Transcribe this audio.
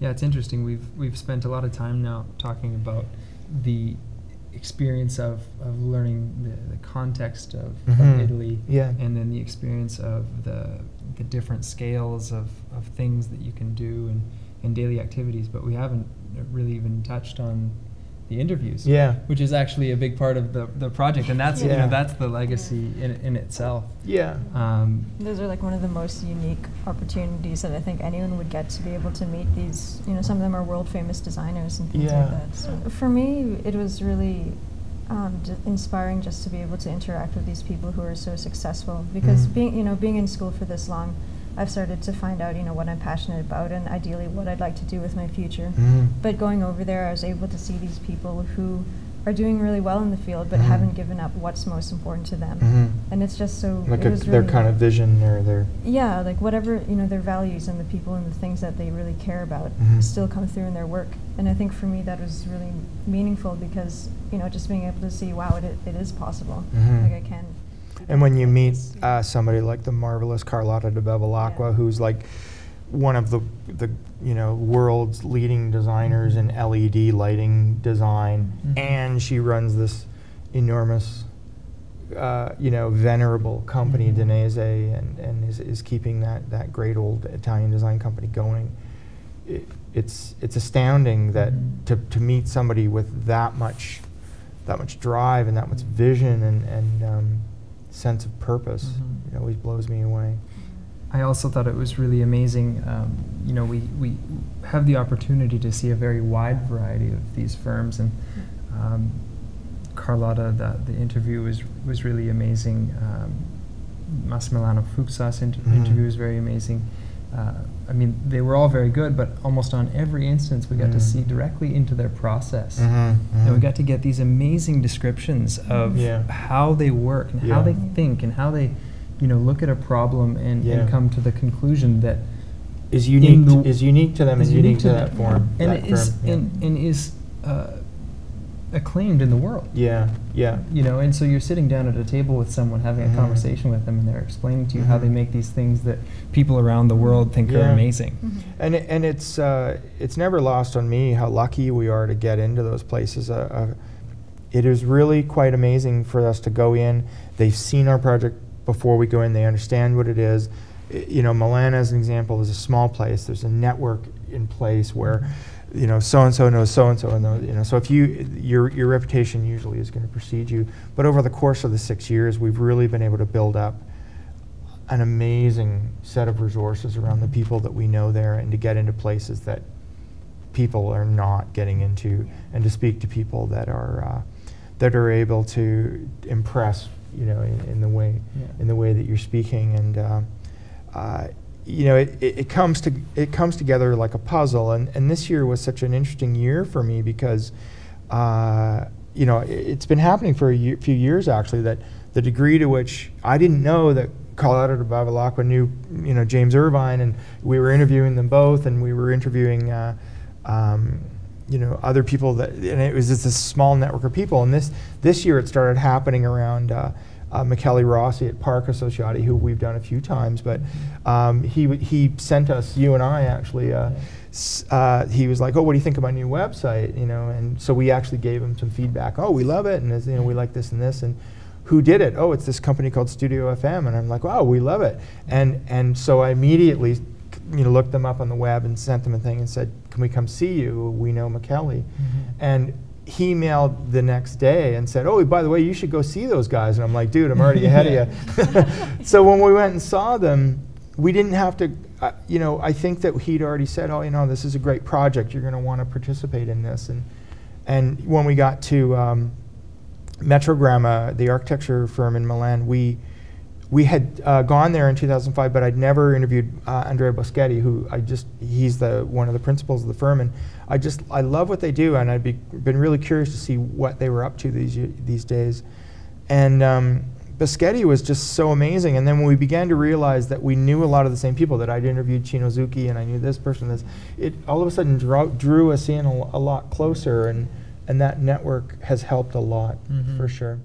Yeah, it's interesting. We've spent a lot of time now talking about the experience of learning the context of Italy, and then the experience of the different scales of things that you can do and daily activities, but we haven't really even touched on the interviews, which is actually a big part of the project, and that's that's the legacy in itself. Those are like one of the most unique opportunities that I think anyone would get, to be able to meet these, some of them are world famous designers and things like that. So for me, it was really inspiring just to be able to interact with these people who are so successful, because being in school for this long, I've started to find out what I'm passionate about and ideally what I'd like to do with my future. But going over there, I was able to see these people who are doing really well in the field but haven't given up what's most important to them. And it's just so like their kind of vision, or their like whatever their values and the people and the things that they really care about still come through in their work. And I think for me that was really meaningful, because just being able to see, wow, it is possible. Like I can. And when you meet somebody like the marvelous Carlotta de Bevilacqua, who's like one of the world's leading designers in LED lighting design, and she runs this enormous, venerable company, Danese, and is keeping that great old Italian design company going. It's astounding that to meet somebody with that much drive and that much vision and sense of purpose. It always blows me away. I also thought it was really amazing. We have the opportunity to see a very wide variety of these firms, and Carlotta, the interview was really amazing. Massimiliano Fuxas interview was very amazing. I mean, they were all very good, but almost on every instance we got to see directly into their process. And we got to get these amazing descriptions of how they work and how they think and how they look at a problem and come to the conclusion that is unique to them and unique to that form. And is acclaimed in the world. And so you're sitting down at a table with someone, having a conversation with them, and they're explaining to you how they make these things that people around the world think are amazing. And it's never lost on me how lucky we are to get into those places. It is really quite amazing for us to go in. They've seen our project before we go in. They understand what it is. Milan, as an example, is a small place. There's a network in place where so-and-so knows so-and-so, and so if your reputation usually is going to precede you. But over the course of the 6 years, we've really been able to build up an amazing set of resources around the people that we know there, and to get into places that people are not getting into, and to speak to people that are able to impress, in the way that you're speaking. And it comes together like a puzzle, and this year was such an interesting year for me because it's been happening for a few years actually, that the degree to which I didn't know that Carlotta de Bevilacqua knew James Irvine, and we were interviewing them both, and we were interviewing other people and it was just this small network of people. And this year it started happening around Michele Rossi at Park Associati, who we've done a few times, but he sent us, you and I actually, he was like, oh, what do you think of my new website? And so we actually gave him some feedback. Oh, we love it, and we like this and this, and who did it? Oh, it's this company called Studio FM, and I'm like, wow, we love it. And so I immediately looked them up on the web and sent them a thing and said, can we come see you? We know Michele. And he emailed the next day and said, oh, by the way, you should go see those guys. And I'm like, dude, I'm already ahead of you. So when we went and saw them, we didn't have to, I think that he'd already said, oh, this is a great project. You're going to want to participate in this. And when we got to Metrogramma, the architecture firm in Milan, we had gone there in 2005, but I'd never interviewed Andrea Boschetti, who he's one of the principals of the firm, and I love what they do, and I'd been really curious to see what they were up to these days. And Boschetti was just so amazing, and then when we began to realize that we knew a lot of the same people, that I'd interviewed Chino Zucchi, and I knew this person, it all of a sudden drew us in a lot closer, and that network has helped a lot, for sure.